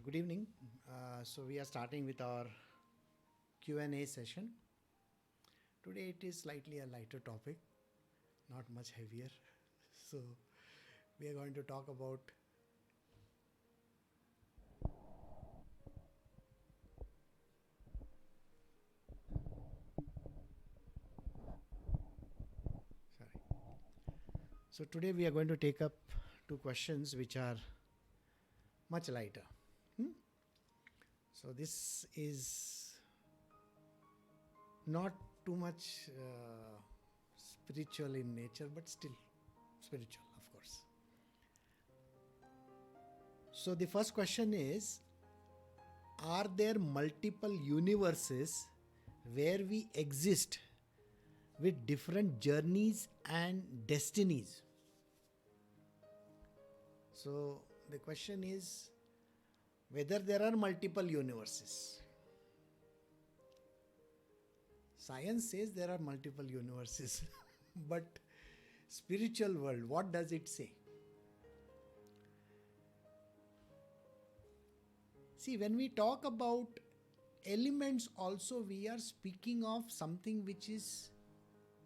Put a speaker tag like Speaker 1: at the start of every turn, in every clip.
Speaker 1: Good evening. So we are starting with our Q&A session. Today it is slightly a lighter topic, not much heavier. So we are going to talk about sorry. So today we are going to take up two questions which are much lighter. Hmm? So this is not too much spiritual in nature, but still spiritual, of course. So the first question is, are there multiple universes where we exist with different journeys and destinies? So the question is whether there are multiple universes. Science says there are multiple universes, but spiritual world, what does it say? See, when we talk about elements, also we are speaking of something which is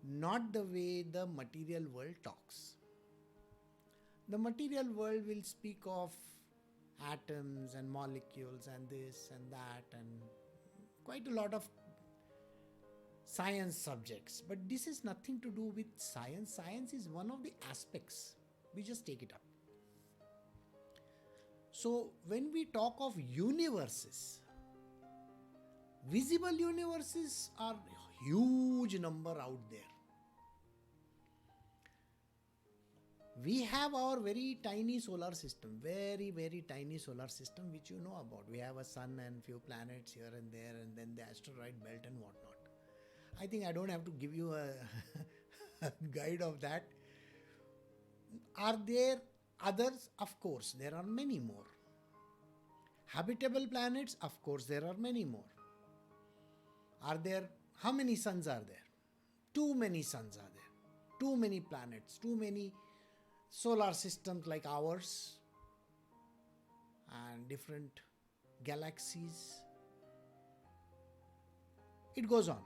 Speaker 1: not the way the material world talks. The material world will speak of atoms and molecules and this and that and quite a lot of science subjects. But this is nothing to do with science. Science is one of the aspects. We just take it up. So when we talk of universes, visible universes are huge number out there. We have our very tiny solar system, very tiny solar system, which you know about. We have a sun and few planets here and there, and then the asteroid belt and whatnot. I think I don't have to give you a, a guide of that. Are there others? Of course, there are many more. Habitable planets? Of course, there are many more. Are there, how many suns are there? Too many suns are there. Too many planets, too many solar systems like ours, and different galaxies. It goes on.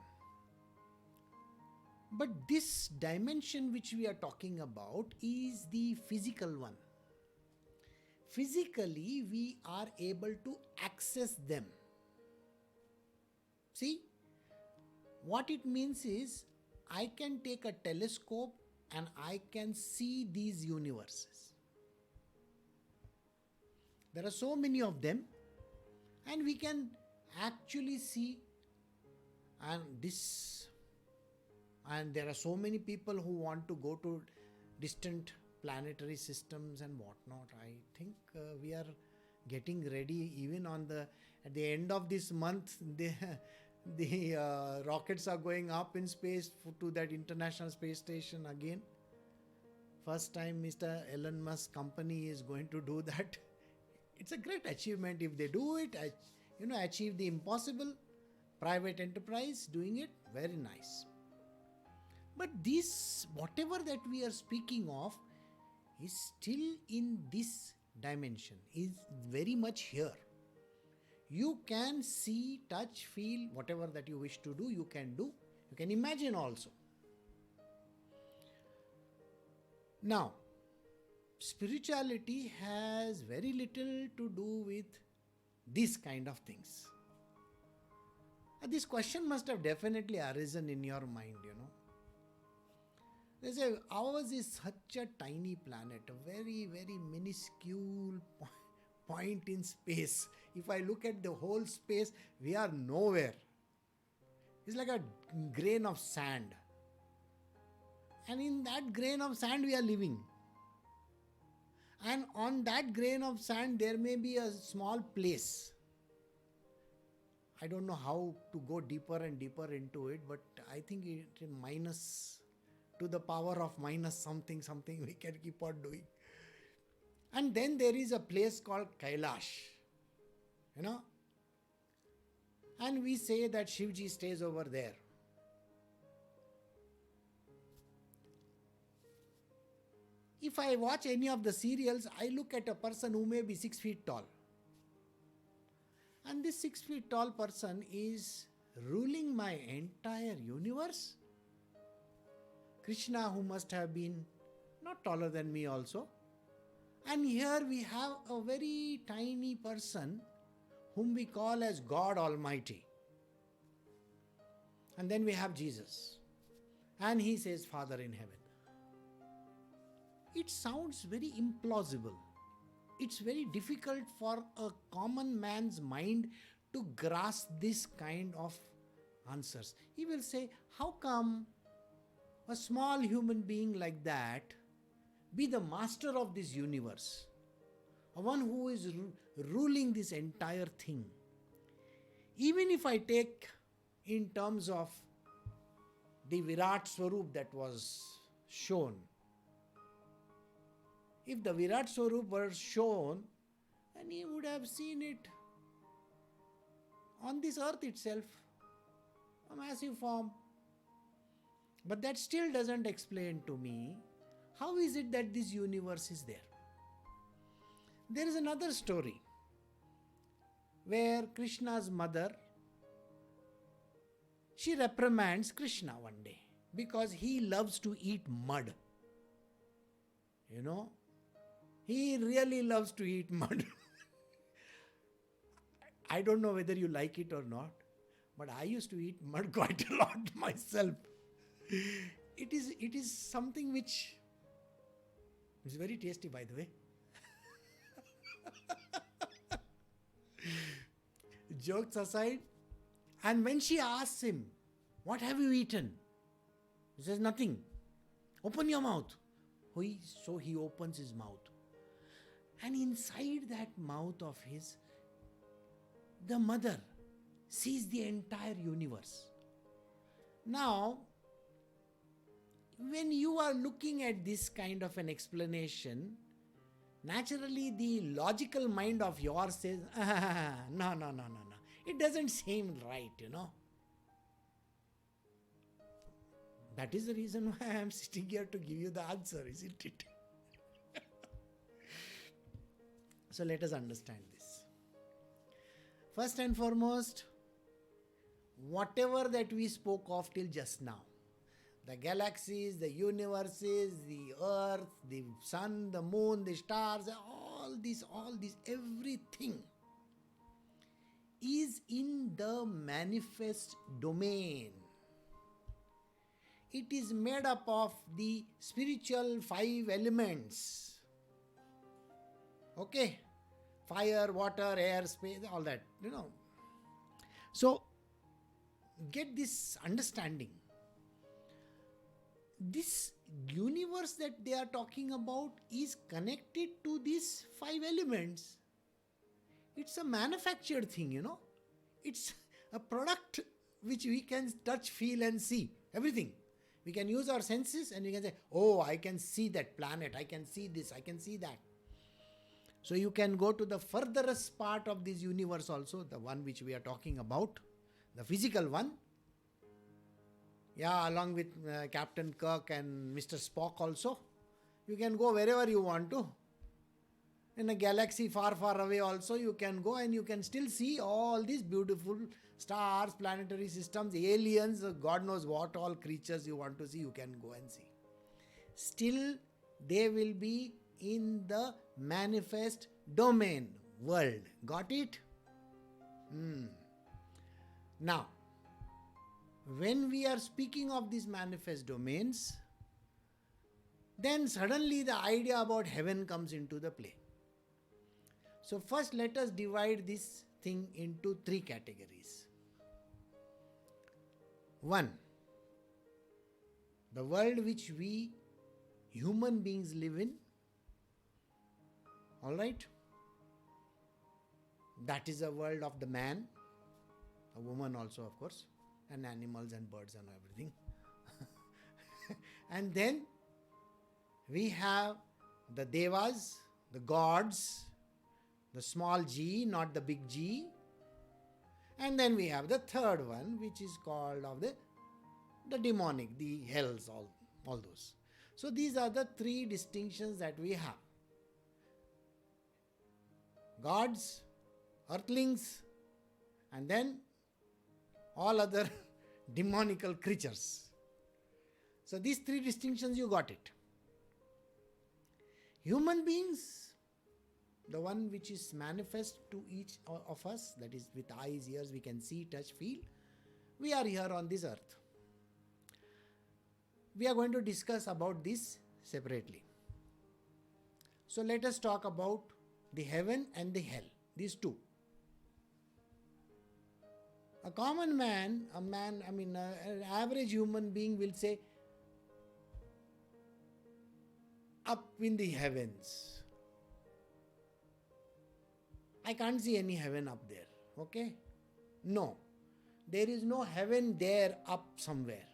Speaker 1: But this dimension which we are talking about is the physical one. Physically, we are able to access them. See, what it means is I can take a telescope and I can see these universes. There are so many of them, and we can actually see, and there are so many people who want to go to distant planetary systems and whatnot. I think we are getting ready. Even at the end of this month, the rockets are going up in space to that International Space Station again. First time Mr. Elon Musk company is going to do that. It's a great achievement if they do it. Achieve the impossible. Private enterprise doing it, very nice. But this, whatever that we are speaking of, is still in this dimension, is very much here. You can see, touch, feel, whatever that you wish to do, you can do. You can imagine also. Now, spirituality has very little to do with these kind of things. This question must have definitely arisen in your mind, They say ours is such a tiny planet, a very minuscule point in space. If I look at the whole space, we are nowhere. It's like a grain of sand. And in that grain of sand we are living. And on that grain of sand there may be a small place. I don't know how to go deeper and deeper into it, but I think it minus to the power of minus something we can keep on doing. And then there is a place called Kailash, and we say that Shivji stays over there. If I watch any of the serials, I look at a person who may be 6 feet tall. And this 6 feet tall person is ruling my entire universe. Krishna, who must have been not taller than me also. And here we have a very tiny person whom we call as God Almighty. And then we have Jesus. And he says, Father in heaven. It sounds very implausible. It's very difficult for a common man's mind to grasp this kind of answers. He will say, how come a small human being like that be the master of this universe? A one who is ruling this entire thing. Even if I take in terms of the Virat Swarup that was shown, if the Virat Swarup were shown, then he would have seen it on this earth itself, a massive form. But that still doesn't explain to me how is it that this universe is there. There is another story where Krishna's mother, she reprimands Krishna one day because he loves to eat mud. You know, he really loves to eat mud. I don't know whether you like it or not, but I used to eat mud quite a lot myself. It is something which is very tasty, by the way. Jokes aside, and when she asks him, what have you eaten? He says, nothing. Open your mouth. So he opens his mouth. And inside that mouth of his, the mother sees the entire universe. Now, when you are looking at this kind of an explanation, naturally the logical mind of yours says, no. It doesn't seem right, you know. That is the reason why I am sitting here to give you the answer, isn't it? So let us understand this. First and foremost, whatever that we spoke of till just now, the galaxies, the universes, the earth, the sun, the moon, the stars, all this, everything is in the manifest domain. It is made up of the spiritual 5 elements. Okay? Fire, water, air, space, all that, you know. So, get this understanding. This universe that they are talking about is connected to these 5 elements. It's a manufactured thing, you know. It's a product which we can touch, feel and see. Everything. We can use our senses and we can say, oh, I can see that planet, I can see this, I can see that. So you can go to the furthest part of this universe also, the one which we are talking about, the physical one. Yeah, along with Captain Kirk and Mr. Spock also. You can go wherever you want to. In a galaxy far, far away also you can go and you can still see all these beautiful stars, planetary systems, aliens, God knows what all creatures you want to see, you can go and see. Still, they will be in the manifest domain, world. Got it? Now, when we are speaking of these manifest domains, then suddenly the idea about heaven comes into the play. So first let us divide this thing into 3 categories. 1, the world which we human beings live in. Alright? That is a world of the man, a woman also of course, and animals and birds and everything. And then we have the devas, the gods, the small g, not the big G. And then we have the third one, which is called of the demonic, the hells, all those. So these are the 3 distinctions that we have. Gods, earthlings, and then all other demonical creatures. So these three distinctions you got it. Human beings, the one which is manifest to each of us, that is with eyes, ears, we can see, touch, feel. We are here on this earth. We are going to discuss about this separately. So let us talk about the heaven and the hell, these two. A common man, an average human being will say, up in the heavens. I can't see any heaven up there. Okay? No. There is no heaven there up somewhere.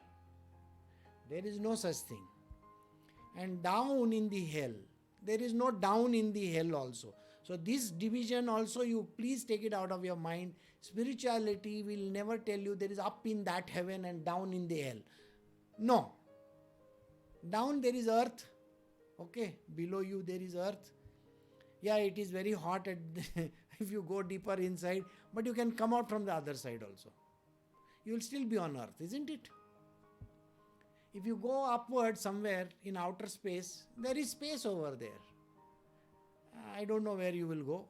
Speaker 1: There is no such thing. And down in the hell. There is no down in the hell also. So this division also, you please take it out of your mind. Spirituality will never tell you there is up in that heaven and down in the hell. No. Down there is earth. Okay, below you there is earth. Yeah, it is very hot if you go deeper inside, but you can come out from the other side also. You will still be on earth, isn't it? If you go upward somewhere in outer space, there is space over there. I don't know where you will go.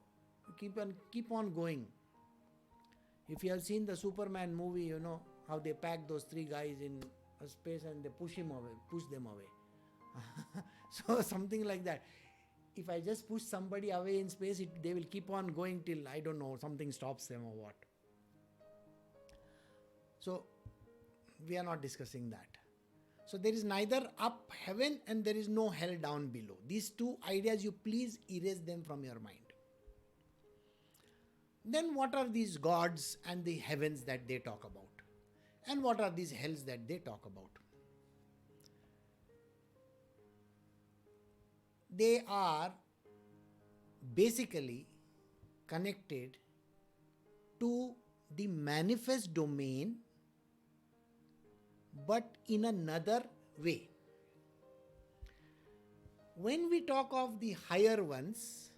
Speaker 1: Keep on going. If you have seen the Superman movie, you know how they pack those three guys in a space and they push them away. So something like that. If I just push somebody away in space, they will keep on going till, I don't know, something stops them or what. So we are not discussing that. So there is neither up heaven and there is no hell down below. These two ideas, you please erase them from your mind. Then what are these gods and the heavens that they talk about? And what are these hells that they talk about? They are basically connected to the manifest domain, but in another way. When we talk of the higher ones,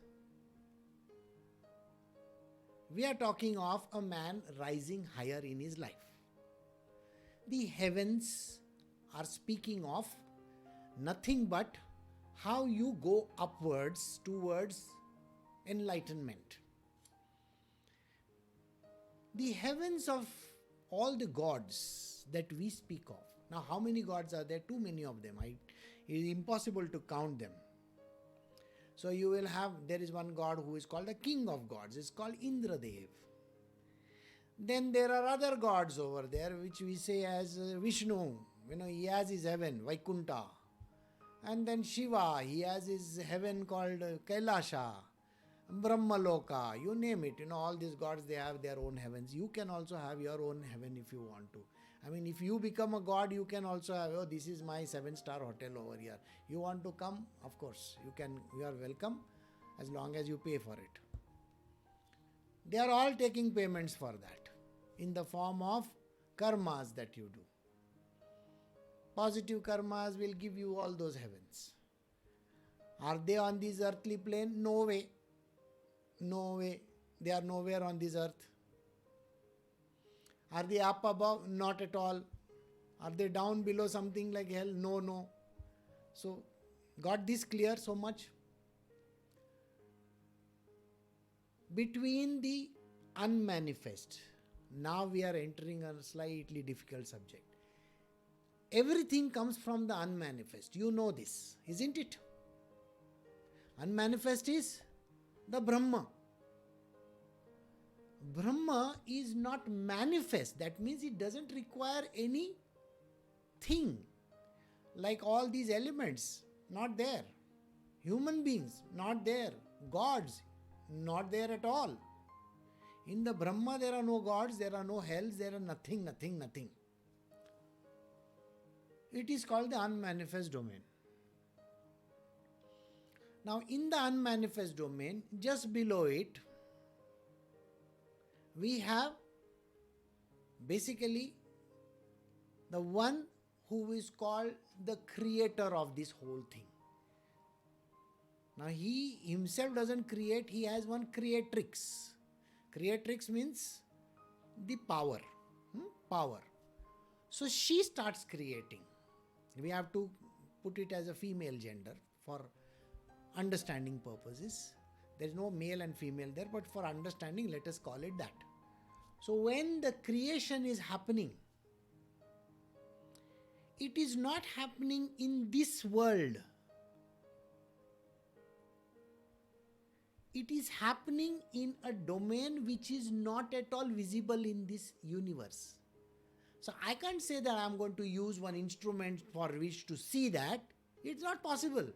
Speaker 1: we are talking of a man rising higher in his life. The heavens are speaking of nothing but how you go upwards towards enlightenment. The heavens of all the gods that we speak of. Now, how many gods are there? Too many of them. It is impossible to count them. So you will have, there is one god who is called the king of gods. It's called Indradev. Then there are other gods over there which we say as Vishnu. He has his heaven, Vaikunta. And then Shiva, he has his heaven called Kailasha, Brahmaloka, you name it. All these gods, they have their own heavens. You can also have your own heaven if you want to. If you become a god, you can also have, this is my 7-star hotel over here. You want to come? Of course, you are welcome as long as you pay for it. They are all taking payments for that in the form of karmas that you do. Positive karmas will give you all those heavens. Are they on this earthly plane? No way. No way. They are nowhere on this earth. Are they up above? Not at all. Are they down below something like hell? No. So, got this clear so much? Between the unmanifest, now we are entering a slightly difficult subject. Everything comes from the unmanifest. You know this, isn't it? Unmanifest is the Brahma. Brahma is not manifest. That means it doesn't require any thing. Like all these elements, not there. Human beings, not there. Gods, not there at all. In the Brahma, there are no gods, there are no hells, there are nothing. It is called the unmanifest domain. Now, in the unmanifest domain, just below it, we have basically the one who is called the creator of this whole thing. Now, he himself doesn't create, he has one creatrix. Creatrix means the power. Power. So she starts creating. We have to put it as a female gender for understanding purposes. There is no male and female there, but for understanding, let us call it that. So when the creation is happening, it is not happening in this world. It is happening in a domain which is not at all visible in this universe. So I can't say that I'm going to use one instrument for which to see that. It's not possible.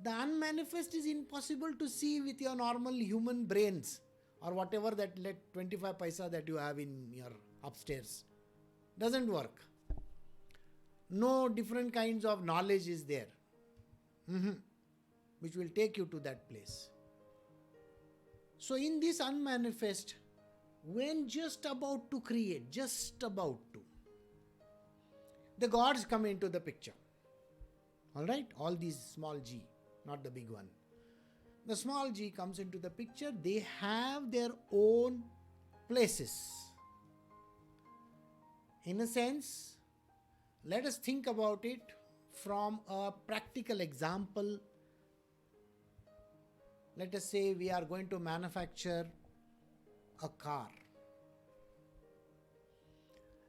Speaker 1: The unmanifest is impossible to see with your normal human brains or whatever that 25 paisa that you have in your upstairs. Doesn't work. No different kinds of knowledge is there, which will take you to that place. So in this unmanifest, when just about to create, the gods come into the picture. Alright, all these small g, not the big one. The small g comes into the picture. They have their own places. In a sense, let us think about it from a practical example. Let us say we are going to manufacture a car.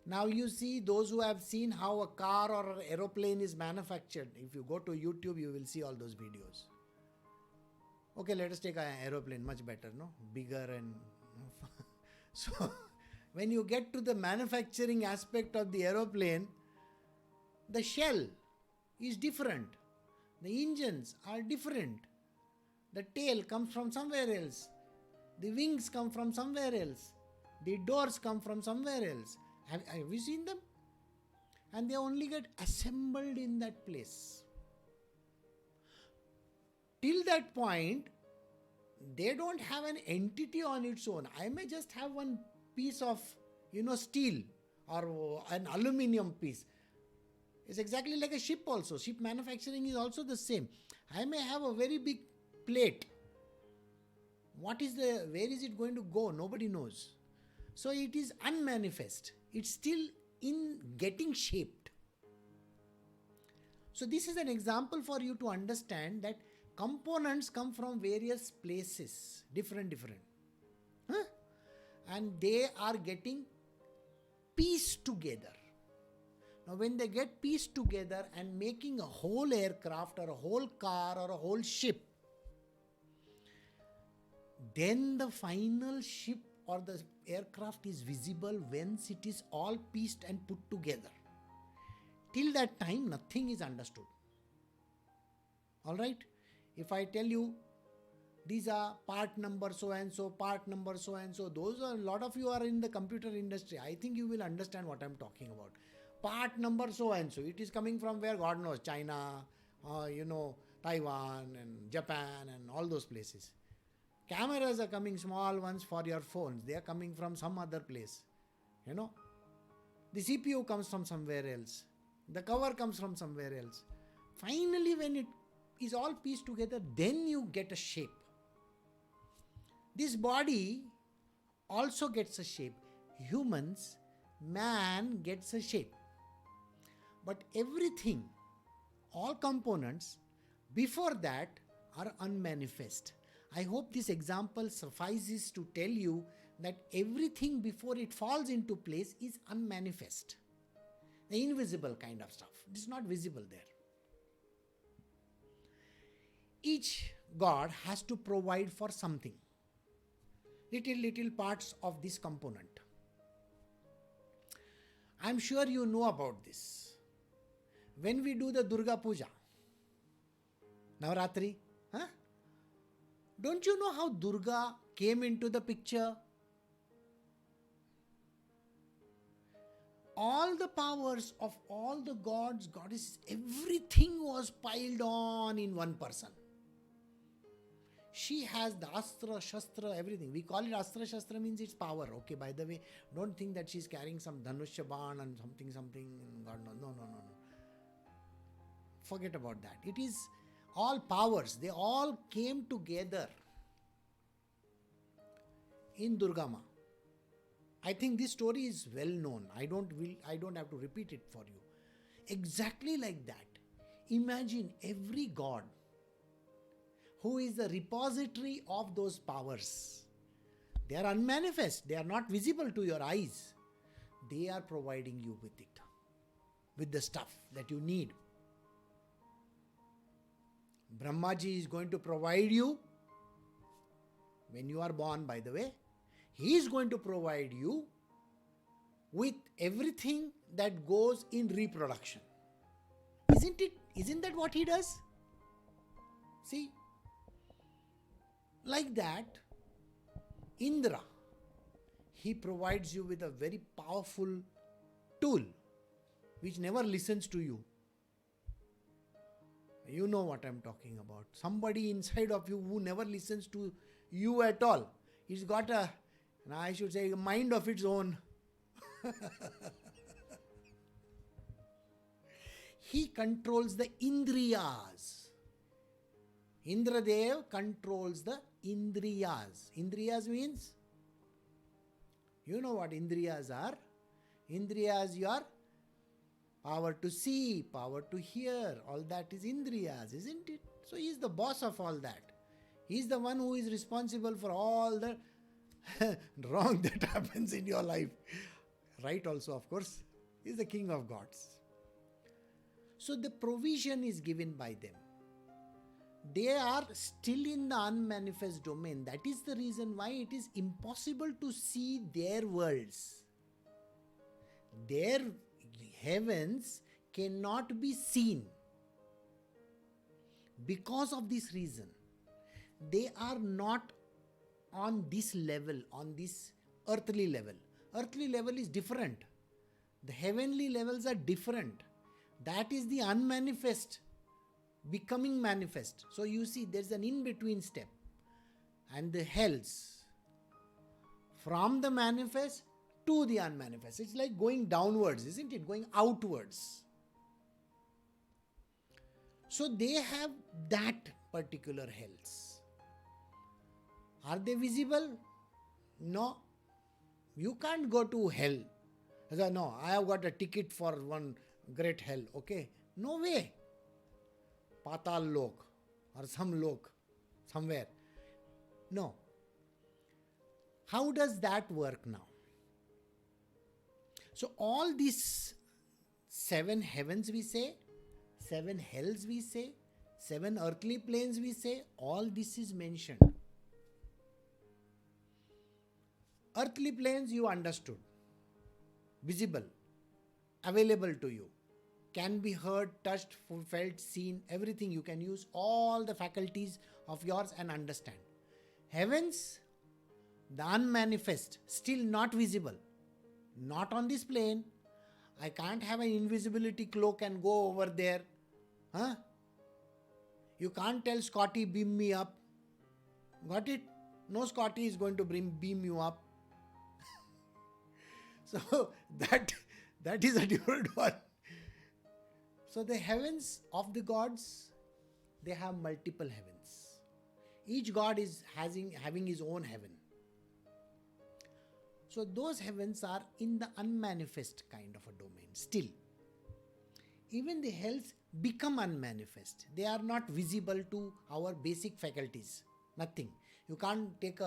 Speaker 1: Now you see, those who have seen how a car or an aeroplane is manufactured, if you go to YouTube, you will see all those videos. Okay, let us take an aeroplane, much better, no? Bigger and... So, when you get to the manufacturing aspect of the aeroplane, the shell is different. The engines are different. The tail comes from somewhere else. The wings come from somewhere else. The doors come from somewhere else. Have you seen them? And they only get assembled in that place. Till that point, they don't have an entity on its own. I may just have one piece of, steel or an aluminium piece. It's exactly like a ship also. Ship manufacturing is also the same. I may have a very big plate. Where is it going to go? Nobody knows. So it is unmanifest. It's still in getting shaped. So this is an example for you to understand that components come from various places, different. And they are getting pieced together. Now when they get pieced together and making a whole aircraft or a whole car or a whole ship, then the final ship or the aircraft is visible once it is all pieced and put together. Till that time, nothing is understood. Alright? If I tell you, these are part number so and so, part number so and so, a lot of you are in the computer industry. I think you will understand what I am talking about. Part number so and so, it is coming from where God knows, China, Taiwan and Japan and all those places. Cameras are coming, small ones for your phones. They are coming from some other place. The CPU comes from somewhere else. The cover comes from somewhere else. Finally, when it is all pieced together, then you get a shape. This body also gets a shape. Humans, man gets a shape. But everything, all components, before that are unmanifest. I hope this example suffices to tell you that everything before it falls into place is unmanifest. The invisible kind of stuff. It is not visible there. Each God has to provide for something. Little parts of this component. I am sure you know about this. When we do the Durga Puja, Navaratri, don't you know how Durga came into the picture? All the powers of all the gods, goddesses, everything was piled on in one person. She has the Astra, Shastra, everything. We call it Astra, Shastra means its power. Okay, by the way, don't think that she's carrying some Dhanushya Ban and something. God, no. Forget about that. It is all powers. They all came together in Durga Ma. I think this story is well known. I don't have to repeat it for you. Exactly like that. Imagine every god who is the repository of those powers. They are unmanifest, they are not visible to your eyes. They are providing you with it, with the stuff that you need. Brahmaji is going to provide you when you are born, by the way. He is going to provide you with everything that goes in reproduction. Isn't it? Isn't that what he does? See, like that, Indra, he provides you with a very powerful tool which never listens to you. You know what I'm talking about. Somebody inside of you who never listens to you at all. He's got a mind of its own. He controls the Indriyas. Indradev controls the Indriyas. Indriyas means, you know what Indriyas are. Indriyas, your power to see, power to hear, all that is Indriyas, isn't it? So he is the boss of all that. He is the one who is responsible for all the wrong that happens in your life. Right also, of course. He is the king of gods. So the provision is given by them. They are still in the unmanifest domain. That is the reason why it is impossible to see their worlds. Their heavens cannot be seen. Because of this reason, they are not on this level, on this earthly level. Earthly level is different. The heavenly levels are different. That is the unmanifest becoming manifest. So you see, there's an in-between step. And the hells, from the manifest to the unmanifest. It's like going downwards, isn't it? Going outwards. So they have that particular hells. Are they visible? No. You can't go to hell. No, I have got a ticket for one great hell. Okay. No way. Patal Lok or some lok somewhere. No. How does that work now? So all these 7 heavens we say, 7 hells we say, 7 earthly planes we say, all this is mentioned. Earthly planes you understood, visible, available to you, can be heard, touched, felt, seen, everything. You can use all the faculties of yours and understand. Heavens, the unmanifest, still not visible, not on this plane. I can't have an invisibility cloak and go over there. Huh? You can't tell Scotty, beam me up. Got it? No Scotty is going to beam you up. So that is a different one. So the heavens of the gods, they have multiple heavens. Each god is having his own heaven. So those heavens are in the unmanifest kind of a domain still. Even the hells become unmanifest. They are not visible to our basic faculties. Nothing. You can't take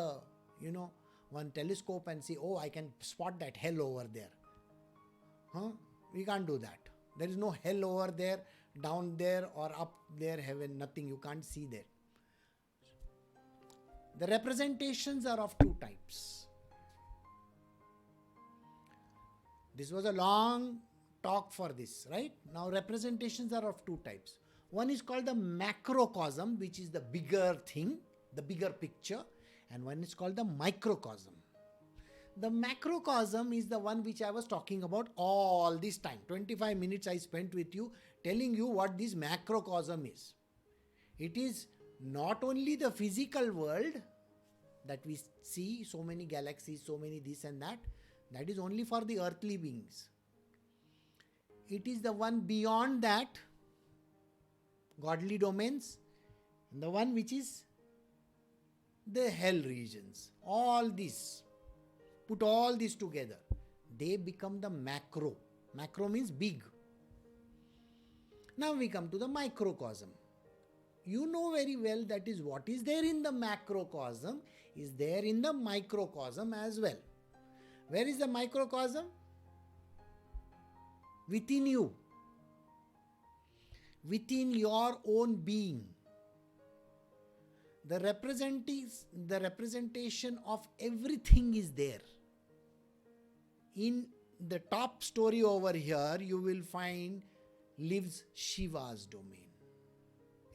Speaker 1: one telescope and say, oh, I can spot that hell over there. We can't do that. There is no hell over there, down there or up there, heaven, nothing. You can't see there. The representations are of 2 types. This was a long talk for this, right? Now representations are of 2 types. One is called the macrocosm, which is the bigger thing, the bigger picture, and one is called the microcosm. The macrocosm is the one which I was talking about all this time. 25 minutes I spent with you telling you what this macrocosm is. It is not only the physical world that we see, so many galaxies, so many this and that. That is only for the earthly beings. It is the one beyond that, godly domains, and the one which is the hell regions. All this put all this together, they become the macro. Macro means big. Now we come to the microcosm. You know very well that is what is there in the macrocosm is there in the microcosm as well. Where is the microcosm? Within you. Within your own being. The representation of everything is there. In the top story over here, you will find lives Shiva's domain.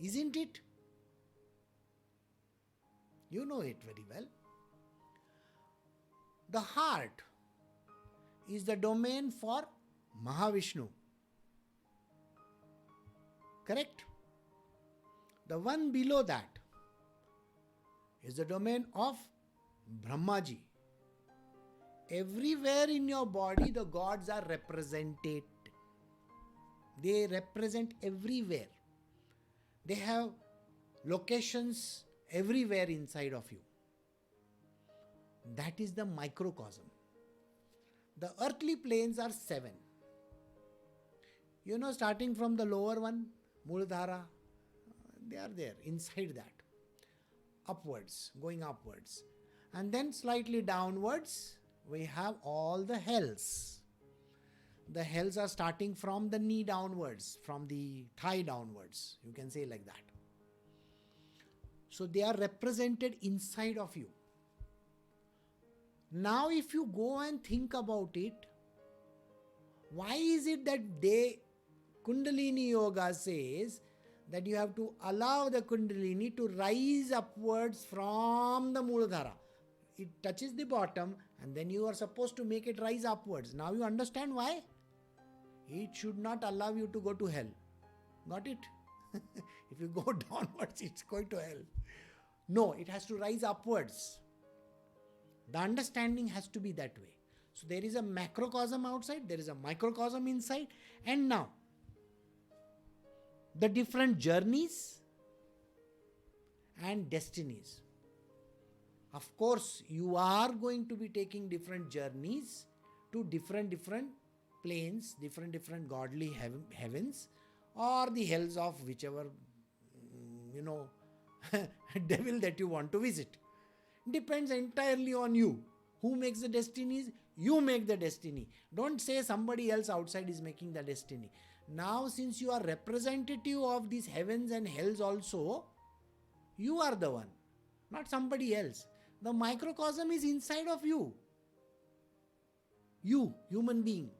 Speaker 1: Isn't it? You know it very well. The heart is the domain for Mahavishnu. Correct? The one below that is the domain of Brahmaji. Everywhere in your body, the gods are represented. They represent everywhere. They have locations everywhere inside of you. That is the microcosm. The earthly planes are 7. You know, starting from the lower one, Muladhara, they are there inside that. Upwards, going upwards. And then slightly downwards, we have all the hells. The hells are starting from the knee downwards, from the thigh downwards. You can say like that. So they are represented inside of you. Now if you go and think about it, why is it that Kundalini Yoga says that you have to allow the Kundalini to rise upwards from the Muladhara? It touches the bottom and then you are supposed to make it rise upwards. Now you understand why? It should not allow you to go to hell. Got it? If you go downwards, it's going to hell. No, it has to rise upwards. The understanding has to be that way. So there is a macrocosm outside, there is a microcosm inside, and now the different journeys and destinies. Of course, you are going to be taking different journeys to different planes, different godly heavens, or the hells of whichever, devil that you want to visit. Depends entirely on you. Who makes the destinies? You make the destiny. Don't say somebody else outside is making the destiny. Now, since you are representative of these heavens and hells also, you are the one, not somebody else. The microcosm is inside of you. You, human being.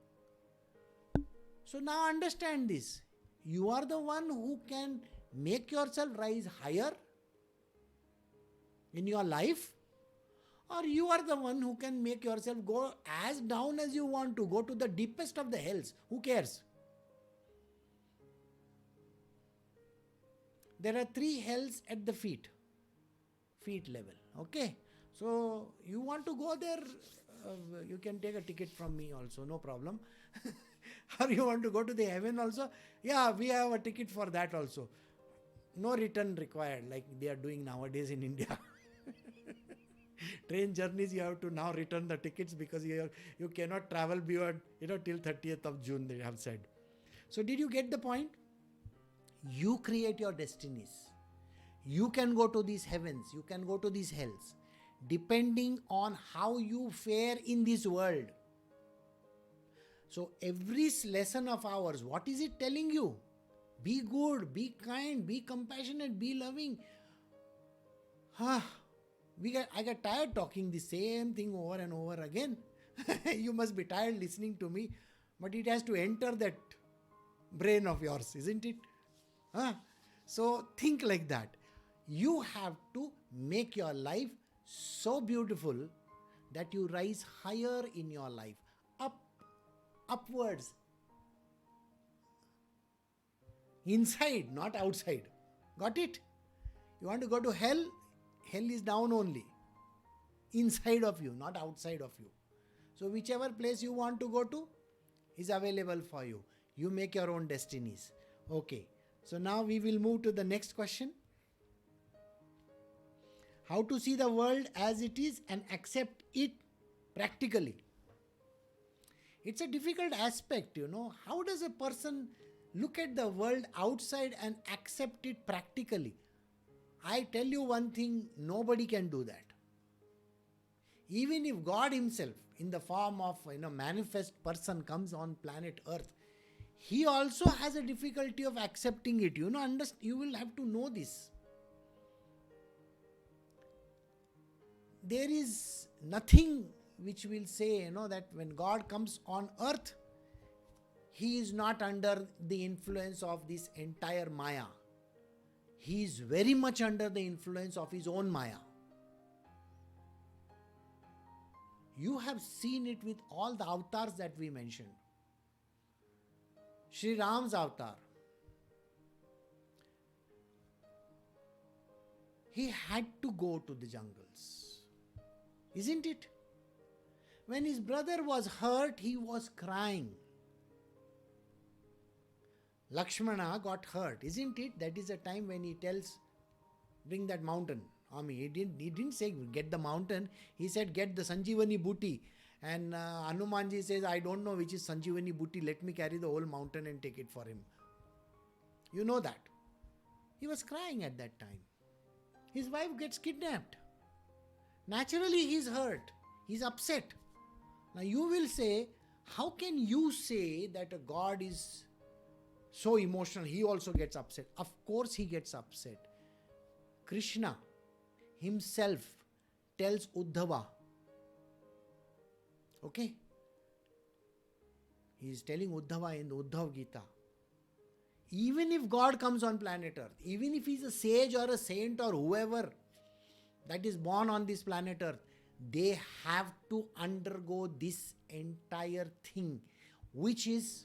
Speaker 1: So now understand this. You are the one who can make yourself rise higher in your life, or you are the one who can make yourself go as down as you want to, go to the deepest of the hells. Who cares? There are 3 hells at the feet level. Okay. So you want to go there, you can take a ticket from me also, no problem. Or you want to go to the heaven also? Yeah, we have a ticket for that also. No return required like they are doing nowadays in India. Train journeys, you have to now return the tickets because you cannot travel beyond, till 30th of June, they have said. So did you get the point? You create your destinies. You can go to these heavens, you can go to these hells, depending on how you fare in this world. So every lesson of ours, what is it telling you? Be good, be kind, be compassionate, be loving. I got tired talking the same thing over and over again. You must be tired listening to me, but it has to enter that brain of yours, isn't it? So think like that. You have to make your life so beautiful that you rise higher in your life, upwards, inside, not outside. Got it? You want to go to hell? Hell is down only, inside of you, not outside of you. So whichever place you want to go to is available for you. You make your own destinies. Okay. So now we will move to the next question. How to see the world as it is and accept it practically. It's a difficult aspect, you know. How does a person look at the world outside and accept it practically? I tell you one thing, nobody can do that. Even if God himself, in the form of manifest person, comes on planet Earth, he also has a difficulty of accepting it. You will have to know this. There is nothing which will say, that when God comes on earth, he is not under the influence of this entire Maya. He is very much under the influence of his own Maya. You have seen it with all the avatars that we mentioned. Sri Ram's avatar. He had to go to the jungles. Isn't it? When his brother was hurt, he was crying. Lakshmana got hurt, isn't it? That is a time when he tells, bring that mountain. He didn't say get the mountain. He said get the Sanjeevani booty. And Hanumanji says, I don't know which is Sanjeevani booty. Let me carry the whole mountain and take it for him. You know that. He was crying at that time. His wife gets kidnapped. Naturally, he's hurt. He's upset. Now you will say, how can you say that a God is so emotional? He also gets upset. Of course he gets upset. Krishna himself tells Uddhava, okay? He is telling Uddhava in the Uddhav Gita, even if God comes on planet Earth, even if he's a sage or a saint or whoever that is born on this planet Earth, they have to undergo this entire thing, which is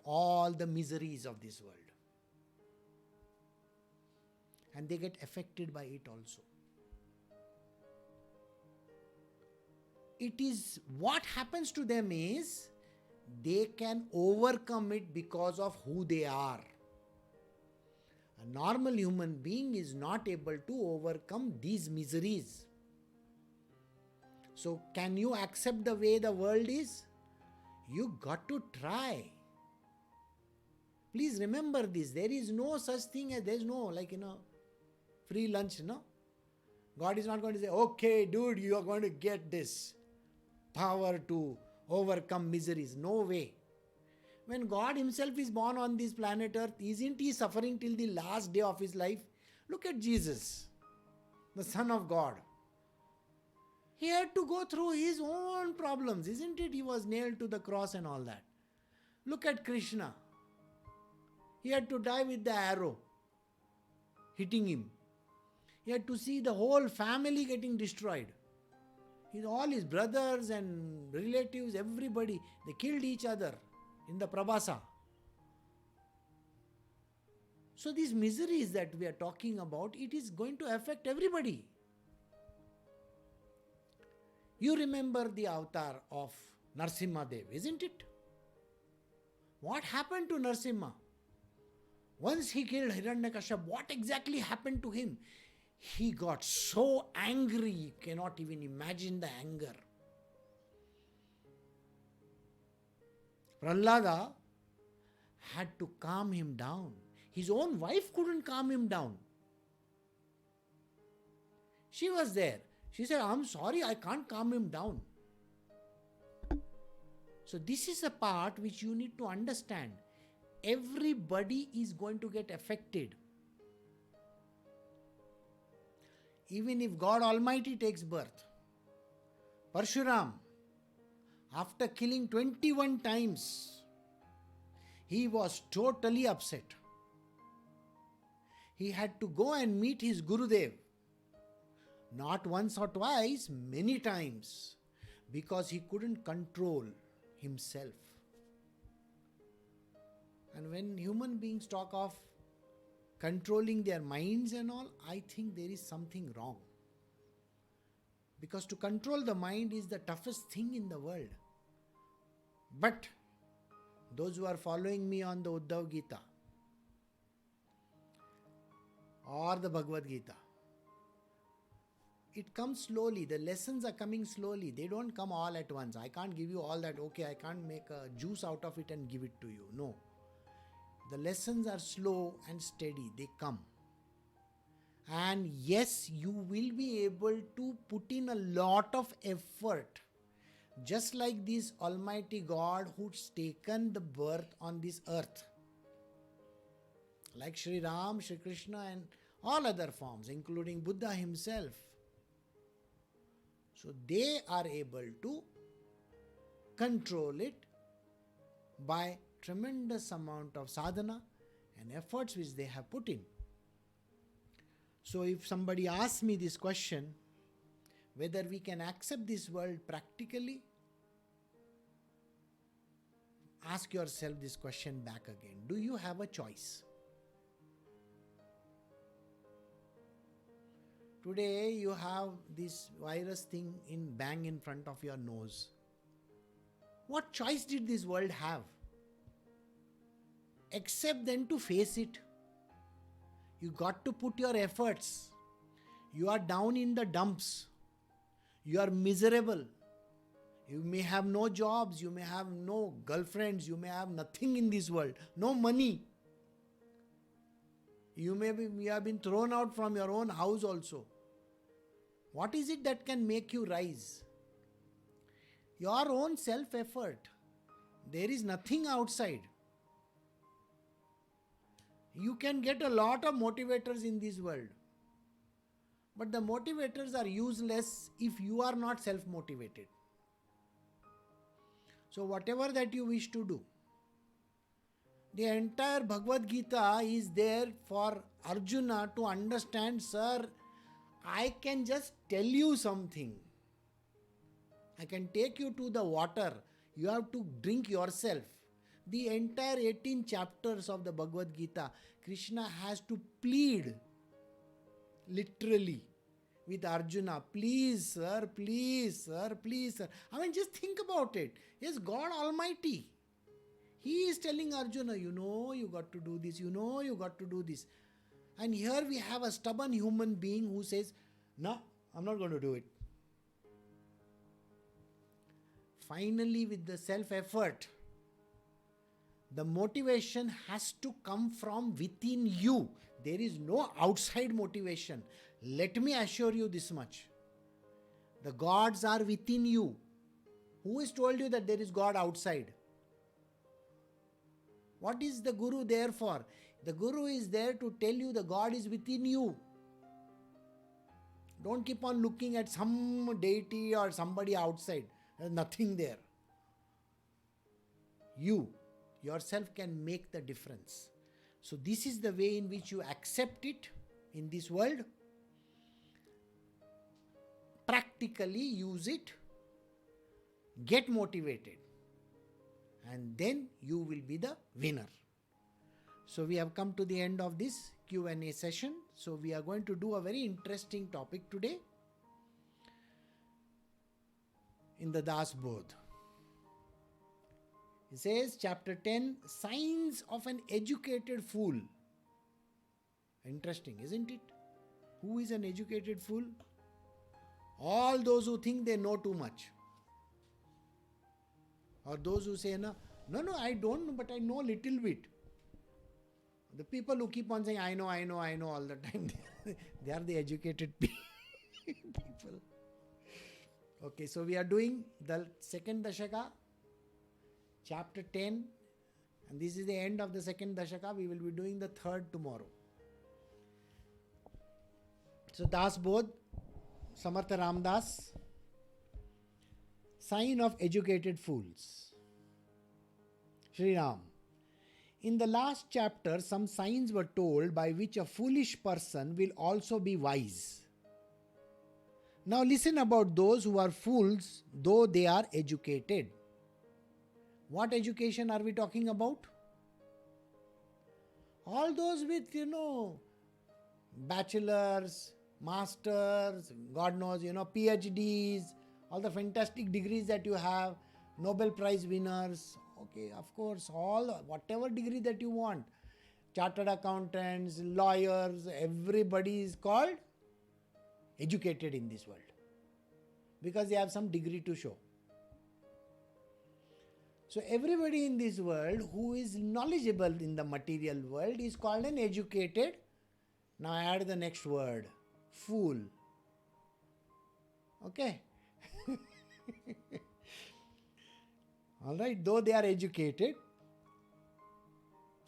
Speaker 1: all the miseries of this world. And they get affected by it also. It is, what happens to them is, they can overcome it because of who they are. A normal human being is not able to overcome these miseries. So can you accept the way the world is? You got to try. Please remember this. There is no such thing as, there is no free lunch, no? God is not going to say, okay, dude, you are going to get this power to overcome miseries. No way. When God himself is born on this planet Earth, isn't he suffering till the last day of his life? Look at Jesus, the Son of God. He had to go through his own problems, isn't it? He was nailed to the cross and all that. Look at Krishna. He had to die with the arrow hitting him. He had to see the whole family getting destroyed. All his brothers and relatives, everybody, they killed each other in the Prabhasa. So these miseries that we are talking about, it is going to affect everybody. You remember the avatar of Narsimha Dev, isn't it? What happened to Narsimha? Once he killed Hiranyakashipu, what exactly happened to him? He got so angry, you cannot even imagine the anger. Prahlada had to calm him down. His own wife couldn't calm him down. She was there. She said, I'm sorry, I can't calm him down. So this is a part which you need to understand. Everybody is going to get affected. Even if God Almighty takes birth. Parshuram, after killing 21 times, he was totally upset. He had to go and meet his Gurudev. Not once or twice, many times. Because he couldn't control himself. And when human beings talk of controlling their minds and all, I think there is something wrong. Because to control the mind is the toughest thing in the world. But those who are following me on the Uddhav Gita or the Bhagavad Gita, it comes slowly. The lessons are coming slowly. They don't come all at once. I can't give you all that. Okay, I can't make a juice out of it and give it to you. No. The lessons are slow and steady. They come. And yes, you will be able to put in a lot of effort. Just like this Almighty God who's taken the birth on this earth. Like Sri Ram, Sri Krishna and all other forms, including Buddha himself. So they are able to control it by tremendous amount of sadhana and efforts which they have put in. So if somebody asks me this question, whether we can accept this world practically, ask yourself this question back again. Do you have a choice? Today you have this virus thing bang in front of your nose. What choice did this world have? Except then to face it. You got to put your efforts. You are down in the dumps. You are miserable. You may have no jobs. You may have no girlfriends. You may have nothing in this world. No money. You have been thrown out from your own house also. What is it that can make you rise? Your own self-effort. There is nothing outside. You can get a lot of motivators in this world. But the motivators are useless if you are not self-motivated. So whatever that you wish to do, the entire Bhagavad Gita is there for Arjuna to understand, sir, I can just tell you something. I can take you to the water. You have to drink yourself. The entire 18 chapters of the Bhagavad Gita, Krishna has to plead literally with Arjuna. Please sir, please sir, please sir. I mean, just think about it. Yes, God Almighty. He is telling Arjuna, you got to do this, you got to do this. And here we have a stubborn human being who says, no, I'm not going to do it. Finally, with the self-effort, the motivation has to come from within you. There is no outside motivation. Let me assure you this much. The gods are within you. Who has told you that there is God outside? What is the Guru there for? The Guru is there to tell you the God is within you. Don't keep on looking at some deity or somebody outside. There's nothing there. You yourself can make the difference. So this is the way in which you accept it in this world. Practically use it. Get motivated. And then you will be the winner. So we have come to the end of this Q&A session. So we are going to do a very interesting topic today in the Das Bodh. It says, chapter 10, Signs of an Educated Fool. Interesting, isn't it? Who is an educated fool? All those who think they know too much. Or those who say, no, I don't know, but I know little bit. The people who keep on saying, I know all the time, they are the educated people. Okay, so we are doing the second Dashaka, chapter 10, and this is the end of the second Dashaka. We will be doing the third tomorrow. So Das Bodh, Samartha Ramdas, Sign of Educated Fools. Sri Ram. In the last chapter, some signs were told by which a foolish person will also be wise. Now listen about those who are fools, though they are educated. What education are we talking about? All those with, bachelors, masters, God knows, PhDs, all the fantastic degrees that you have, Nobel Prize winners, okay, of course, whatever degree that you want, chartered accountants, lawyers, everybody is called educated in this world, because they have some degree to show. So everybody in this world who is knowledgeable in the material world is called an educated. Now add the next word, fool. Okay. All right, though they are educated.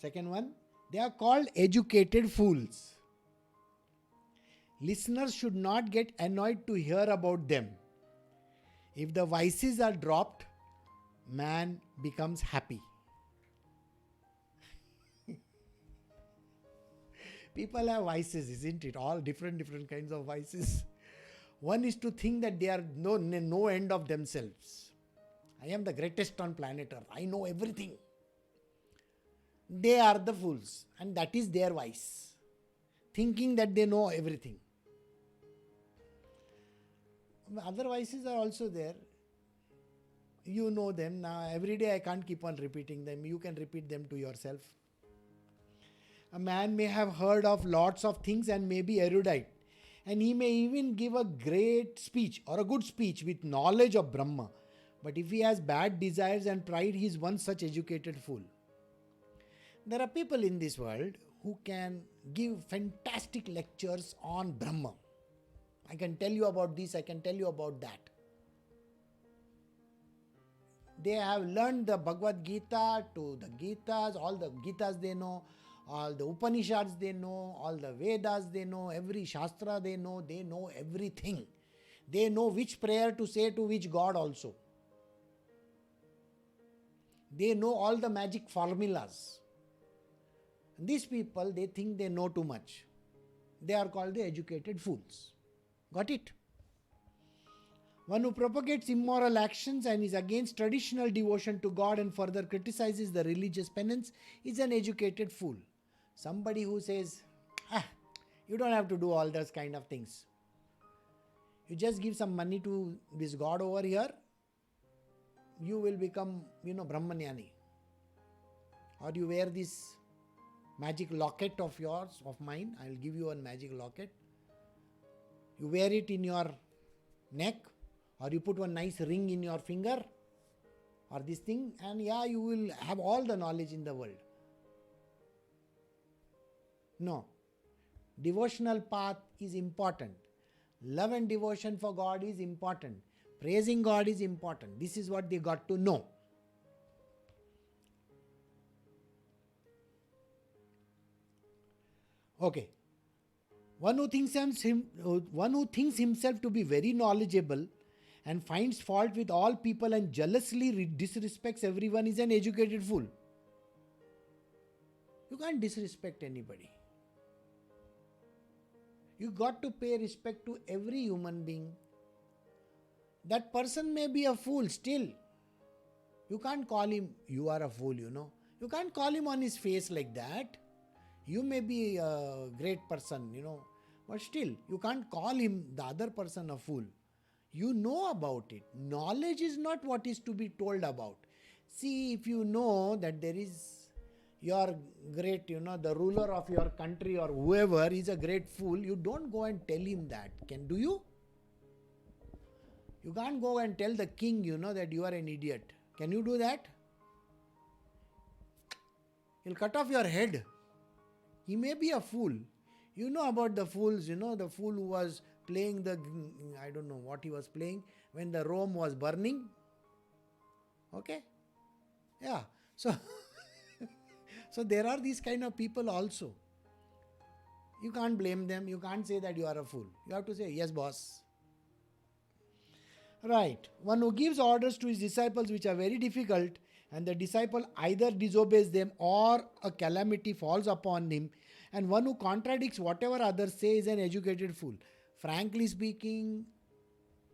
Speaker 1: Second one, they are called educated fools. Listeners should not get annoyed to hear about them. If the vices are dropped, man becomes happy. People have vices, isn't it? All different kinds of vices. One is to think that they are no end of themselves. I am the greatest on planet Earth. I know everything. They are the fools, and that is their vice. Thinking that they know everything. Other vices are also there. You know them. Now, every day I can't keep on repeating them. You can repeat them to yourself. A man may have heard of lots of things and may be erudite. And he may even give a great speech or a good speech with knowledge of Brahma. But if he has bad desires and pride, he is one such educated fool. There are people in this world who can give fantastic lectures on Brahma. I can tell you about this, I can tell you about that. They have learned the Bhagavad Gita to the Gitas, all the Gitas they know, all the Upanishads they know, all the Vedas they know, every Shastra they know everything. They know which prayer to say to which God also. They know all the magic formulas. These people, they think they know too much. They are called the educated fools. Got it? One who propagates immoral actions and is against traditional devotion to God and further criticizes the religious penance is an educated fool. Somebody who says, you don't have to do all those kind of things. You just give some money to this God over here, you will become, Brahmanyani. Or you wear this magic locket of yours, of mine. I'll give you a magic locket. You wear it in your neck, or you put one nice ring in your finger, or this thing, and you will have all the knowledge in the world. No. Devotional path is important. Love and devotion for God is important. Praising God is important. This is what they got to know. Okay. One who thinks himself to be very knowledgeable and finds fault with all people and jealously disrespects everyone is an educated fool. You can't disrespect anybody. You got to pay respect to every human being. That person may be a fool still. You can't call him, you are a fool, You can't call him on his face like that. You may be a great person, but still, you can't call him, the other person, a fool. You know about it. Knowledge is not what is to be told about. See, if you know that there is your great, the ruler of your country or whoever is a great fool, you don't go and tell him that. Do you? You can't go and tell the king, that you are an idiot. Can you do that? He'll cut off your head. He may be a fool. You know about the fools, the fool who was playing I don't know what he was playing when the Rome was burning. Okay? Yeah. So, so there are these kind of people also. You can't blame them. You can't say that you are a fool. You have to say, yes, boss. Right. One who gives orders to his disciples which are very difficult, and the disciple either disobeys them or a calamity falls upon him, and one who contradicts whatever others say is an educated fool. Frankly speaking,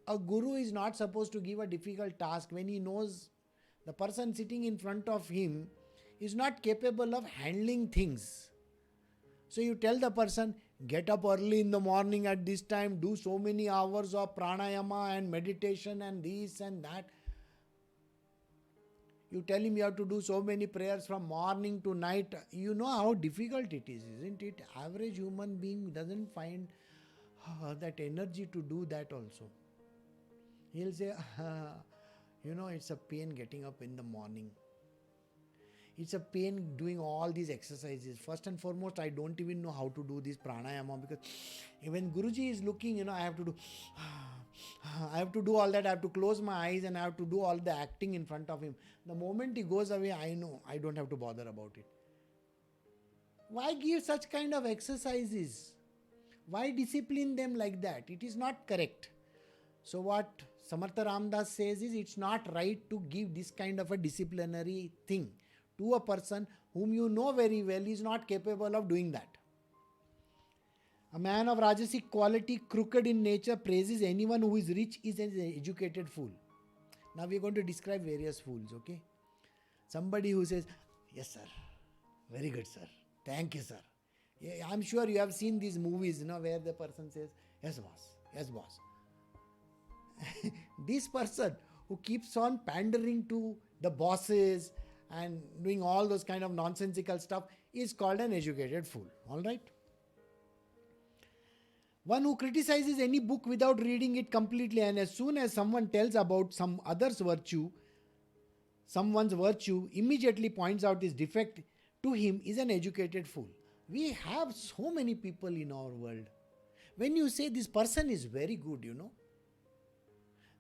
Speaker 1: a guru is not supposed to give a difficult task when he knows the person sitting in front of him is not capable of handling things. So you tell the person, get up early in the morning at this time, do so many hours of pranayama and meditation and this and that. You tell him you have to do so many prayers from morning to night. You know how difficult it is, isn't it? Average human being doesn't find that energy to do that also. He'll say, it's a pain getting up in the morning. It's a pain doing all these exercises. First and foremost, I don't even know how to do this pranayama, because when Guruji is looking, I have to do I have to do all that. I have to close my eyes and I have to do all the acting in front of him. The moment he goes away, I know I don't have to bother about it. Why give such kind of exercises? Why discipline them like that? It is not correct. So what Samartha Ramdas says is, it's not right to give this kind of a disciplinary thing to a person whom you know very well is not capable of doing that. A man of Rajasic quality, crooked in nature, praises anyone who is rich is an educated fool. Now we are going to describe various fools, okay? Somebody who says, yes sir, very good sir, thank you sir. Yeah, I'm sure you have seen these movies, where the person says, yes boss. This person who keeps on pandering to the bosses and doing all those kind of nonsensical stuff is called an educated fool. All right. One who criticizes any book without reading it completely, and as soon as someone tells about someone's virtue, immediately points out his defect to him, is an educated fool. We have so many people in our world. When you say this person is very good,